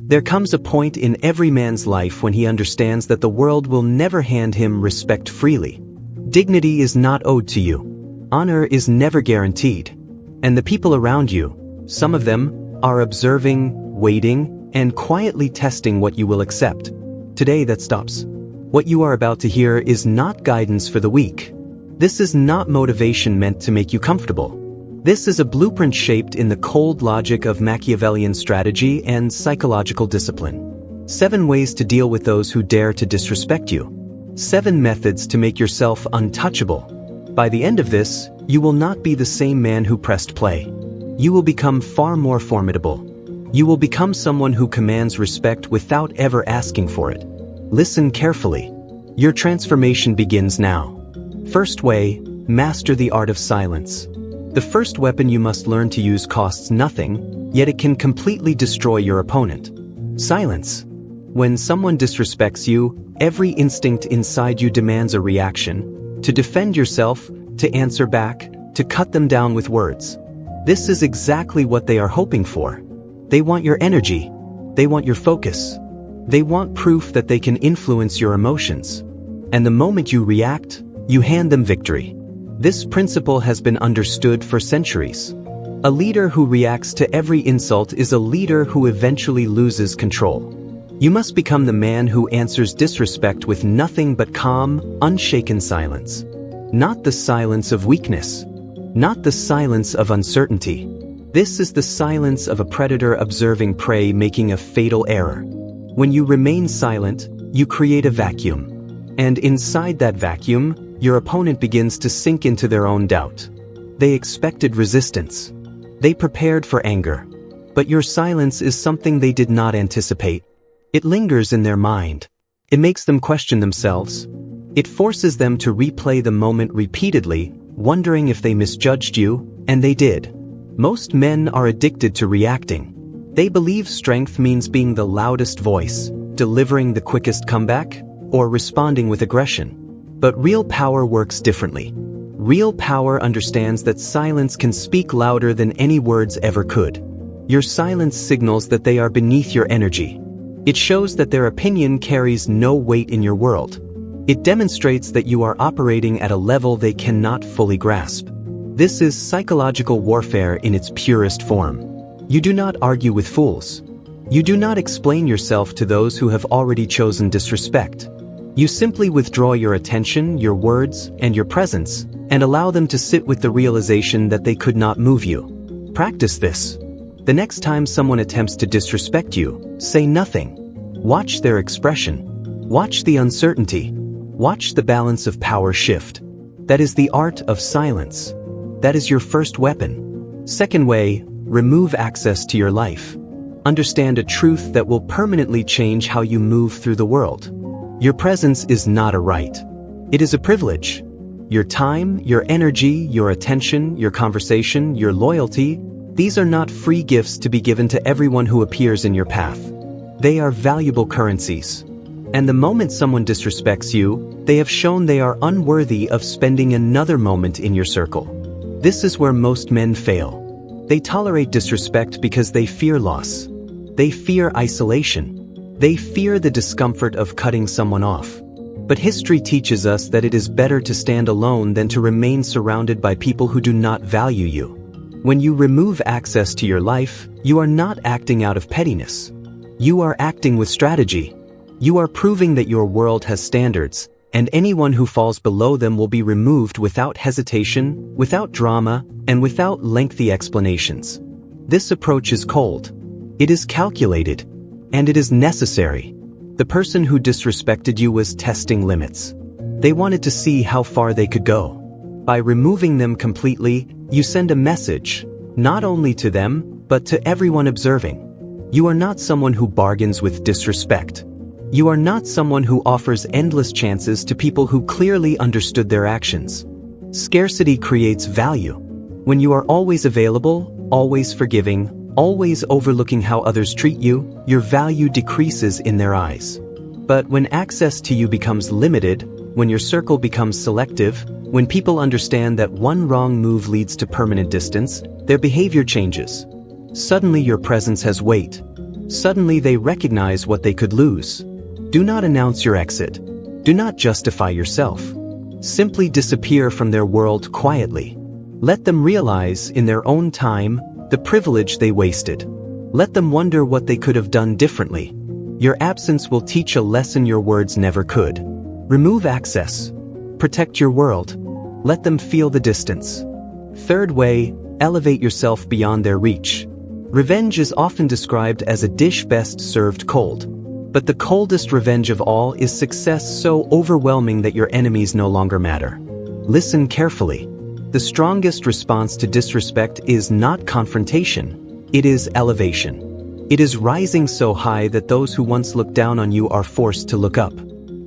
There comes a point in every man's life when he understands that the world will never hand him respect freely. Dignity is not owed to you. Honor is never guaranteed. And the people around you, some of them, are observing, waiting, and quietly testing what you will accept. Today that stops. What you are about to hear is not guidance for the weak. This is not motivation meant to make you comfortable. This is a blueprint shaped in the cold logic of Machiavellian strategy and psychological discipline. 7 ways to deal with those who dare to disrespect you. 7 methods to make yourself untouchable. By the end of this, you will not be the same man who pressed play. You will become far more formidable. You will become someone who commands respect without ever asking for it. Listen carefully. Your transformation begins now. First way, master the art of silence. The first weapon you must learn to use costs nothing, yet it can completely destroy your opponent. Silence. When someone disrespects you, every instinct inside you demands a reaction, to defend yourself, to answer back, to cut them down with words. This is exactly what they are hoping for. They want your energy. They want your focus. They want proof that they can influence your emotions. And the moment you react, you hand them victory. This principle has been understood for centuries. A leader who reacts to every insult is a leader who eventually loses control. You must become the man who answers disrespect with nothing but calm, unshaken silence. Not the silence of weakness. Not the silence of uncertainty. This is the silence of a predator observing prey making a fatal error. When you remain silent, you create a vacuum. And inside that vacuum, your opponent begins to sink into their own doubt. They expected resistance. They prepared for anger. But your silence is something they did not anticipate. It lingers in their mind. It makes them question themselves. It forces them to replay the moment repeatedly, wondering if they misjudged you, and they did. Most men are addicted to reacting. They believe strength means being the loudest voice, delivering the quickest comeback, or responding with aggression. But real power works differently. Real power understands that silence can speak louder than any words ever could. Your silence signals that they are beneath your energy. It shows that their opinion carries no weight in your world. It demonstrates that you are operating at a level they cannot fully grasp. This is psychological warfare in its purest form. You do not argue with fools. You do not explain yourself to those who have already chosen disrespect. You simply withdraw your attention, your words, and your presence, and allow them to sit with the realization that they could not move you. Practice this. The next time someone attempts to disrespect you, say nothing. Watch their expression. Watch the uncertainty. Watch the balance of power shift. That is the art of silence. That is your first weapon. Second way, remove access to your life. Understand a truth that will permanently change how you move through the world. Your presence is not a right. It is a privilege. Your time, your energy, your attention, your conversation, your loyalty, these are not free gifts to be given to everyone who appears in your path. They are valuable currencies. And the moment someone disrespects you, they have shown they are unworthy of spending another moment in your circle. This is where most men fail. They tolerate disrespect because they fear loss. They fear isolation. They fear the discomfort of cutting someone off. But history teaches us that it is better to stand alone than to remain surrounded by people who do not value you. When you remove access to your life, you are not acting out of pettiness. You are acting with strategy. You are proving that your world has standards, and anyone who falls below them will be removed without hesitation, without drama, and without lengthy explanations. This approach is cold. It is calculated. And it is necessary. The person who disrespected you was testing limits. They wanted to see how far they could go. By removing them completely, you send a message, not only to them, but to everyone observing. You are not someone who bargains with disrespect. You are not someone who offers endless chances to people who clearly understood their actions. Scarcity creates value. When you are always available, always forgiving, always overlooking how others treat you, your value decreases in their eyes. But when access to you becomes limited, when your circle becomes selective, when people understand that one wrong move leads to permanent distance, their behavior changes. Suddenly your presence has weight. Suddenly they recognize what they could lose. Do not announce your exit. Do not justify yourself. Simply disappear from their world quietly. Let them realize, in their own time, the privilege they wasted. Let them wonder what they could have done differently. Your absence will teach a lesson your words never could. Remove access. Protect your world. Let them feel the distance. Third way, elevate yourself beyond their reach. Revenge is often described as a dish best served cold. But the coldest revenge of all is success so overwhelming that your enemies no longer matter. Listen carefully. The strongest response to disrespect is not confrontation. It is elevation. It is rising so high that those who once looked down on you are forced to look up.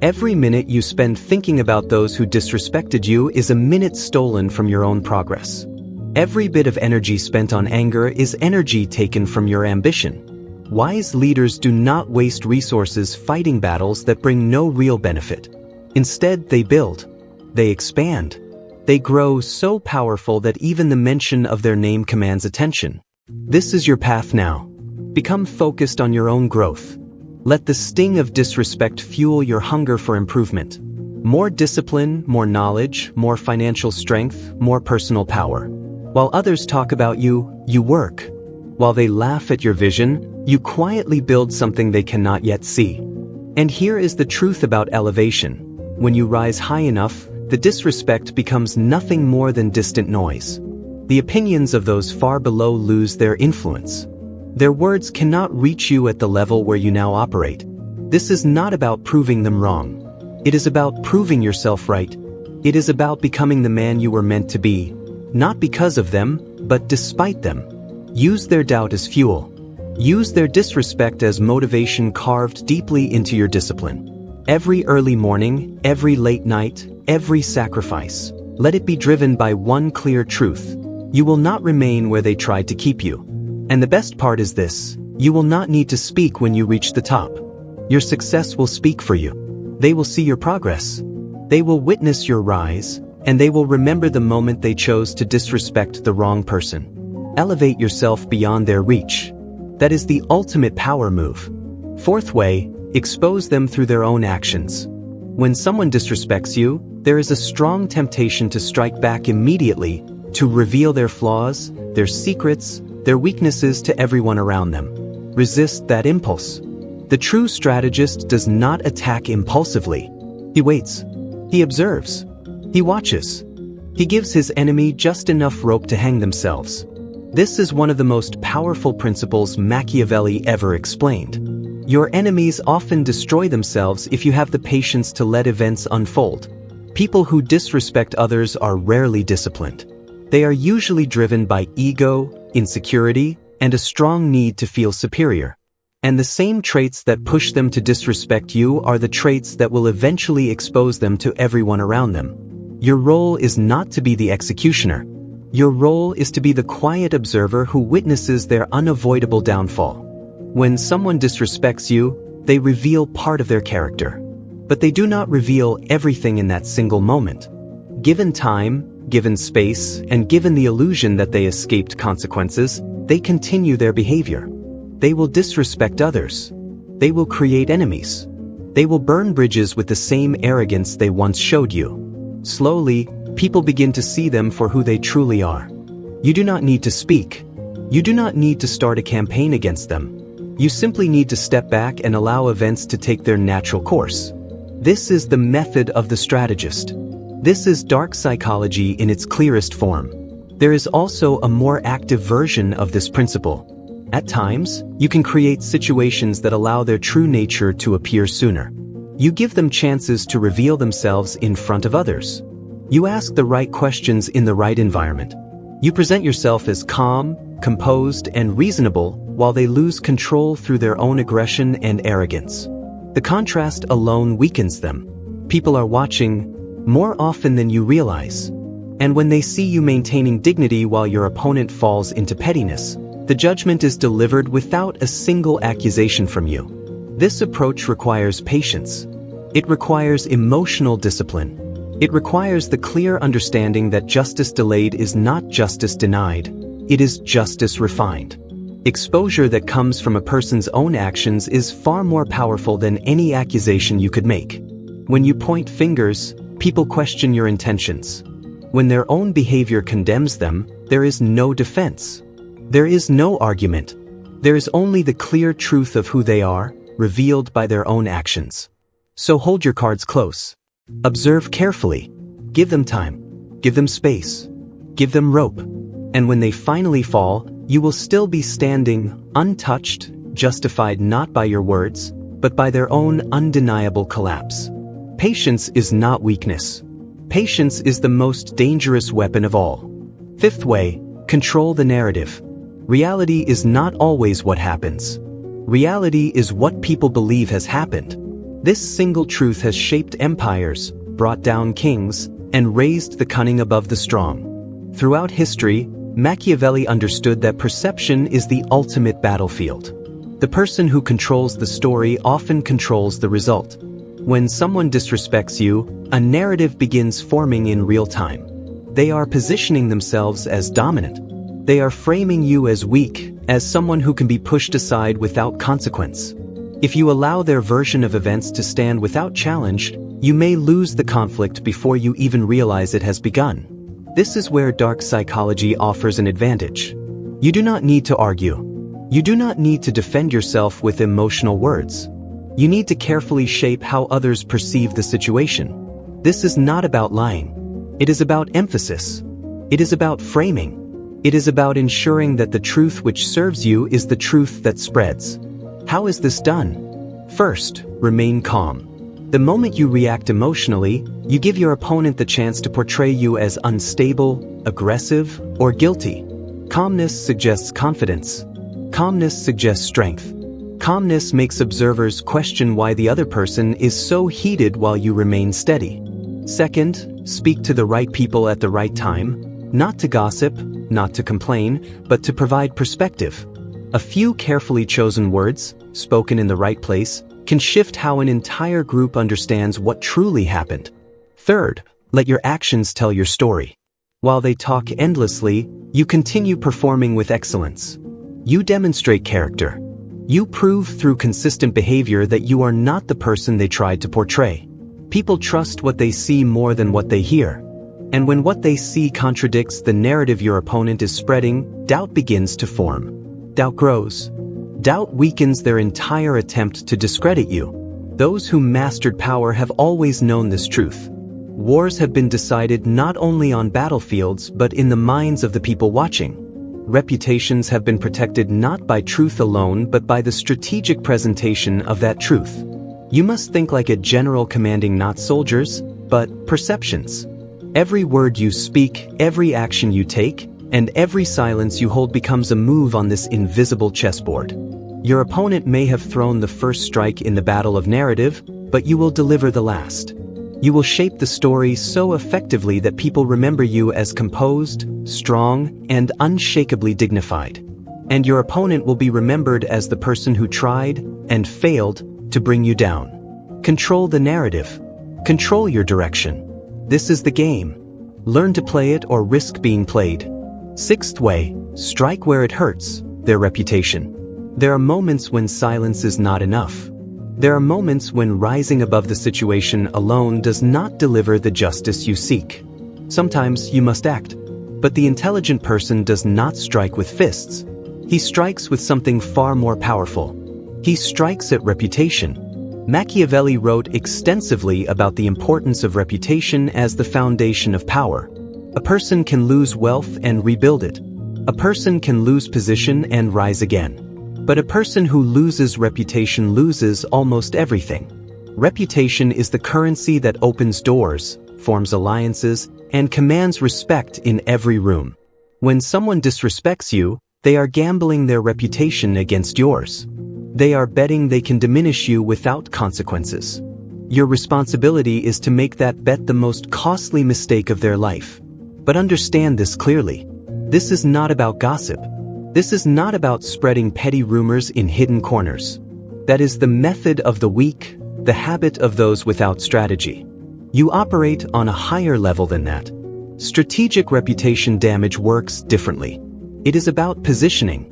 Every minute you spend thinking about those who disrespected you is a minute stolen from your own progress. Every bit of energy spent on anger is energy taken from your ambition. Wise leaders do not waste resources fighting battles that bring no real benefit. Instead, they build. They expand. They grow so powerful that even the mention of their name commands attention. This is your path now. Become focused on your own growth. Let the sting of disrespect fuel your hunger for improvement. More discipline, more knowledge, more financial strength, more personal power. While others talk about you, you work. While they laugh at your vision, you quietly build something they cannot yet see. And here is the truth about elevation. When you rise high enough, the disrespect becomes nothing more than distant noise. The opinions of those far below lose their influence. Their words cannot reach you at the level where you now operate. This is not about proving them wrong. It is about proving yourself right. It is about becoming the man you were meant to be, not because of them, but despite them. Use their doubt as fuel. Use their disrespect as motivation carved deeply into your discipline. Every early morning, every late night, every sacrifice, let it be driven by one clear truth. You will not remain where they tried to keep you. And the best part is this: you will not need to speak when you reach the top. Your success will speak for you. They will see your progress. They will witness your rise, and they will remember the moment they chose to disrespect the wrong person. Elevate yourself beyond their reach. That is the ultimate power move. Fourth way, expose them through their own actions. When someone disrespects you, there is a strong temptation to strike back immediately, to reveal their flaws, their secrets, their weaknesses to everyone around them. Resist that impulse. The true strategist does not attack impulsively. He waits. He observes. He watches. He gives his enemy just enough rope to hang themselves. This is one of the most powerful principles Machiavelli ever explained. Your enemies often destroy themselves if you have the patience to let events unfold. People who disrespect others are rarely disciplined. They are usually driven by ego, insecurity, and a strong need to feel superior. And the same traits that push them to disrespect you are the traits that will eventually expose them to everyone around them. Your role is not to be the executioner. Your role is to be the quiet observer who witnesses their unavoidable downfall. When someone disrespects you, they reveal part of their character. But they do not reveal everything in that single moment. Given time, given space, and given the illusion that they escaped consequences, they continue their behavior. They will disrespect others. They will create enemies. They will burn bridges with the same arrogance they once showed you. Slowly, people begin to see them for who they truly are. You do not need to speak. You do not need to start a campaign against them. You simply need to step back and allow events to take their natural course. This is the method of the strategist. This is dark psychology in its clearest form. There is also a more active version of this principle. At times, you can create situations that allow their true nature to appear sooner. You give them chances to reveal themselves in front of others. You ask the right questions in the right environment. You present yourself as calm, composed, and reasonable while they lose control through their own aggression and arrogance. The contrast alone weakens them. People are watching more often than you realize. And when they see you maintaining dignity while your opponent falls into pettiness, the judgment is delivered without a single accusation from you. This approach requires patience. It requires emotional discipline. It requires the clear understanding that justice delayed is not justice denied. It is justice refined. Exposure that comes from a person's own actions is far more powerful than any accusation you could make. When you point fingers, people question your intentions. When their own behavior condemns them, there is no defense. There is no argument. There is only the clear truth of who they are, revealed by their own actions. So hold your cards close. Observe carefully. Give them time. Give them space. Give them rope. And when they finally fall, you will still be standing, untouched, justified not by your words, but by their own undeniable collapse. Patience is not weakness. Patience is the most dangerous weapon of all. Fifth way, control the narrative. Reality is not always what happens. Reality is what people believe has happened. This single truth has shaped empires, brought down kings, and raised the cunning above the strong. Throughout history, Machiavelli understood that perception is the ultimate battlefield. The person who controls the story often controls the result. When someone disrespects you, a narrative begins forming in real time. They are positioning themselves as dominant. They are framing you as weak, as someone who can be pushed aside without consequence. If you allow their version of events to stand without challenge, you may lose the conflict before you even realize it has begun. This is where dark psychology offers an advantage. You do not need to argue. You do not need to defend yourself with emotional words. You need to carefully shape how others perceive the situation. This is not about lying. It is about emphasis. It is about framing. It is about ensuring that the truth which serves you is the truth that spreads. How is this done? First, remain calm. The moment you react emotionally, you give your opponent the chance to portray you as unstable, aggressive, or guilty. Calmness suggests confidence. Calmness suggests strength. Calmness makes observers question why the other person is so heated while you remain steady. Second, speak to the right people at the right time, not to gossip, not to complain, but to provide perspective. A few carefully chosen words, spoken in the right place, can shift how an entire group understands what truly happened. Third, let your actions tell your story. While they talk endlessly, you continue performing with excellence. You demonstrate character. You prove through consistent behavior that you are not the person they tried to portray. People trust what they see more than what they hear. And when what they see contradicts the narrative your opponent is spreading, doubt begins to form. Doubt grows. Doubt weakens their entire attempt to discredit you. Those who mastered power have always known this truth. Wars have been decided not only on battlefields but in the minds of the people watching. Reputations have been protected not by truth alone but by the strategic presentation of that truth. You must think like a general commanding not soldiers, but perceptions. Every word you speak, every action you take, and every silence you hold becomes a move on this invisible chessboard. Your opponent may have thrown the first strike in the battle of narrative, but you will deliver the last. You will shape the story so effectively that people remember you as composed, strong, and unshakably dignified. And your opponent will be remembered as the person who tried and failed to bring you down. Control the narrative. Control your direction. This is the game. Learn to play it or risk being played. Sixth way, strike where it hurts, their reputation. There are moments when silence is not enough. There are moments when rising above the situation alone does not deliver the justice you seek. Sometimes you must act, but the intelligent person does not strike with fists. He strikes with something far more powerful. He strikes at reputation. Machiavelli wrote extensively about the importance of reputation as the foundation of power. A person can lose wealth and rebuild it. A person can lose position and rise again. But a person who loses reputation loses almost everything. Reputation is the currency that opens doors, forms alliances, and commands respect in every room. When someone disrespects you, they are gambling their reputation against yours. They are betting they can diminish you without consequences. Your responsibility is to make that bet the most costly mistake of their life. But understand this clearly. This is not about gossip. This is not about spreading petty rumors in hidden corners. That is the method of the weak, the habit of those without strategy. You operate on a higher level than that. Strategic reputation damage works differently. It is about positioning.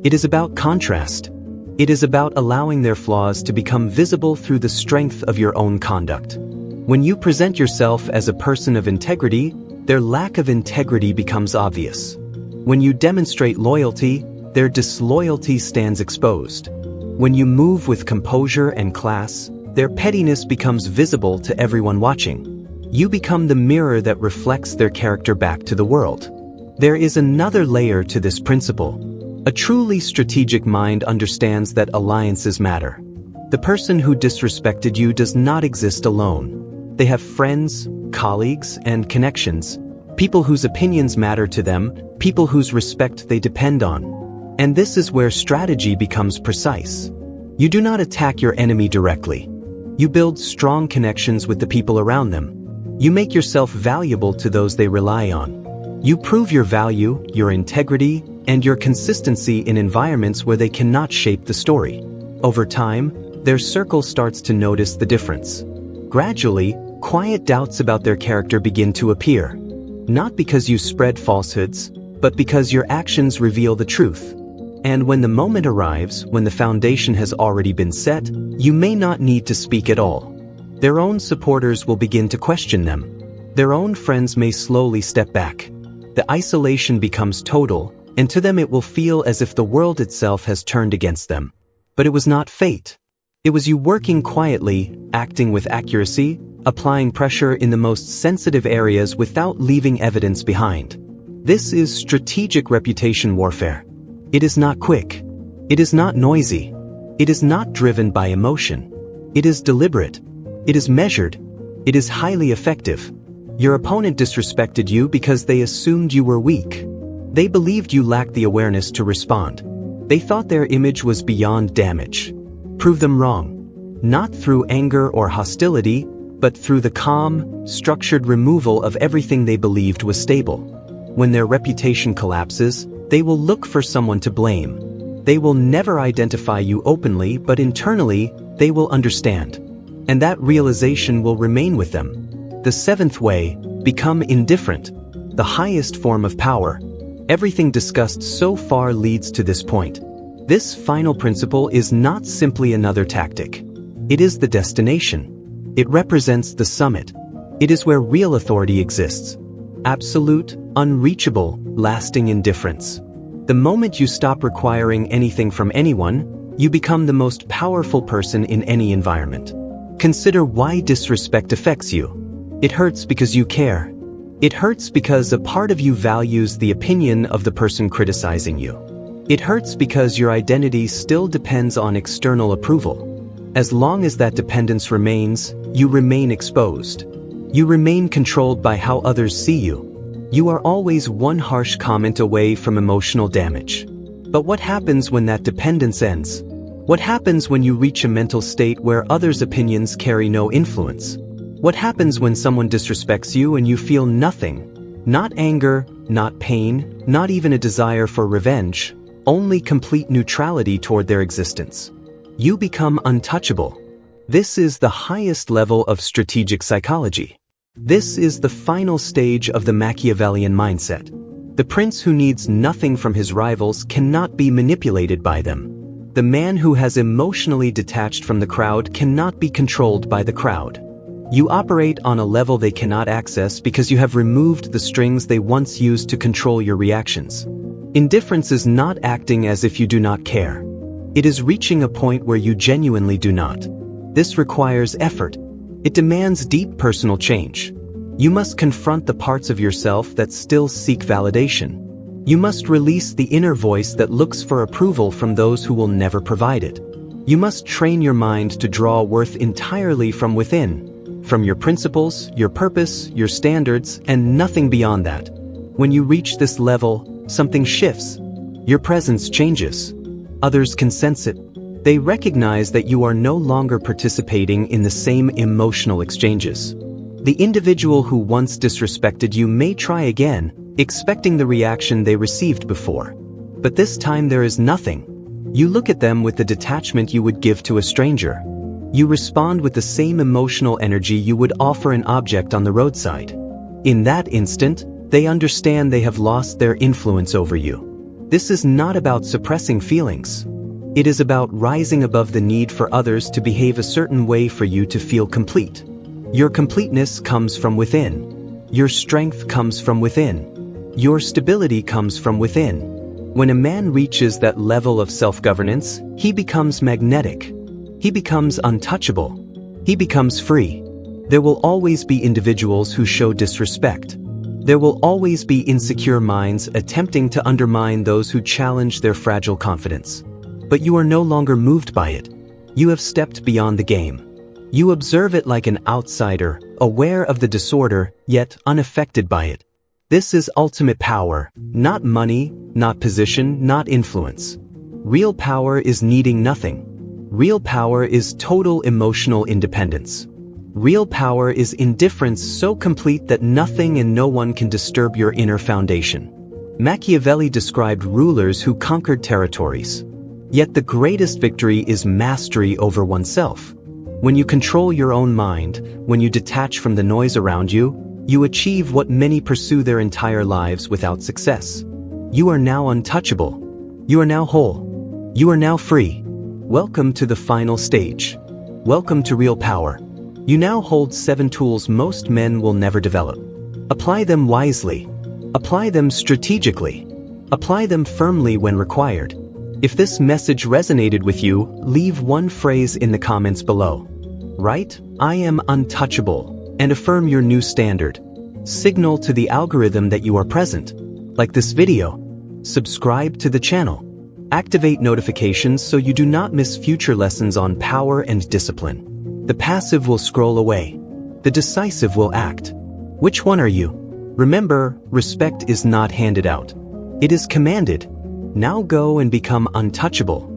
It is about contrast. It is about allowing their flaws to become visible through the strength of your own conduct. When you present yourself as a person of integrity, their lack of integrity becomes obvious. When you demonstrate loyalty, their disloyalty stands exposed. When you move with composure and class, their pettiness becomes visible to everyone watching. You become the mirror that reflects their character back to the world. There is another layer to this principle. A truly strategic mind understands that alliances matter. The person who disrespected you does not exist alone. They have friends, colleagues, and connections, people whose opinions matter to them, people whose respect they depend on. And this is where strategy becomes precise. You do not attack your enemy directly. You build strong connections with the people around them. You make yourself valuable to those they rely on. You prove your value, your integrity, and your consistency in environments where they cannot shape the story. Over time, their circle starts to notice the difference. Gradually, quiet doubts about their character begin to appear. Not because you spread falsehoods, but because your actions reveal the truth. And when the moment arrives, when the foundation has already been set, you may not need to speak at all. Their own supporters will begin to question them. Their own friends may slowly step back. The isolation becomes total, and to them it will feel as if the world itself has turned against them. But it was not fate. It was you working quietly, acting with accuracy, applying pressure in the most sensitive areas without leaving evidence behind. This is strategic reputation warfare. It is not quick. It is not noisy. It is not driven by emotion. It is deliberate. It is measured. It is highly effective. Your opponent disrespected you because they assumed you were weak. They believed you lacked the awareness to respond. They thought their image was beyond damage. Prove them wrong. Not through anger or hostility, but through the calm, structured removal of everything they believed was stable. When their reputation collapses, they will look for someone to blame. They will never identify you openly, but internally, they will understand. And that realization will remain with them. The seventh way, become indifferent. The highest form of power. Everything discussed so far leads to this point. This final principle is not simply another tactic. It is the destination. It represents the summit. It is where real authority exists. Absolute, unreachable, lasting indifference. The moment you stop requiring anything from anyone, you become the most powerful person in any environment. Consider why disrespect affects you. It hurts because you care. It hurts because a part of you values the opinion of the person criticizing you. It hurts because your identity still depends on external approval. As long as that dependence remains, you remain exposed. You remain controlled by how others see you. You are always one harsh comment away from emotional damage. But what happens when that dependence ends? What happens when you reach a mental state where others' opinions carry no influence? What happens when someone disrespects you and you feel nothing? Not anger, not pain, not even a desire for revenge, only complete neutrality toward their existence. You become untouchable. This is the highest level of strategic psychology. This is the final stage of the Machiavellian mindset. The prince who needs nothing from his rivals cannot be manipulated by them. The man who has emotionally detached from the crowd cannot be controlled by the crowd. You operate on a level they cannot access because you have removed the strings they once used to control your reactions. Indifference is not acting as if you do not care. It is reaching a point where you genuinely do not. This requires effort. It demands deep personal change. You must confront the parts of yourself that still seek validation. You must release the inner voice that looks for approval from those who will never provide it. You must train your mind to draw worth entirely from within, from your principles, your purpose, your standards, and nothing beyond that. When you reach this level, something shifts. Your presence changes. Others can sense it. They recognize that you are no longer participating in the same emotional exchanges. The individual who once disrespected you may try again, expecting the reaction they received before. But this time there is nothing. You look at them with the detachment you would give to a stranger. You respond with the same emotional energy you would offer an object on the roadside. In that instant, they understand they have lost their influence over you. This is not about suppressing feelings. It is about rising above the need for others to behave a certain way for you to feel complete. Your completeness comes from within. Your strength comes from within. Your stability comes from within. When a man reaches that level of self-governance, he becomes magnetic. He becomes untouchable. He becomes free. There will always be individuals who show disrespect. There will always be insecure minds attempting to undermine those who challenge their fragile confidence. But you are no longer moved by it. You have stepped beyond the game. You observe it like an outsider, aware of the disorder, yet unaffected by it. This is ultimate power, not money, not position, not influence. Real power is needing nothing. Real power is total emotional independence. Real power is indifference so complete that nothing and no one can disturb your inner foundation. Machiavelli described rulers who conquered territories. Yet the greatest victory is mastery over oneself. When you control your own mind, when you detach from the noise around you, you achieve what many pursue their entire lives without success. You are now untouchable. You are now whole. You are now free. Welcome to the final stage. Welcome to real power. You now hold 7 tools most men will never develop. Apply them wisely. Apply them strategically. Apply them firmly when required. If this message resonated with you, leave one phrase in the comments below. Write, "I am untouchable," and affirm your new standard. Signal to the algorithm that you are present. Like this video. Subscribe to the channel. Activate notifications so you do not miss future lessons on power and discipline. The passive will scroll away. The decisive will act. Which one are you? Remember, respect is not handed out. It is commanded. Now go and become untouchable.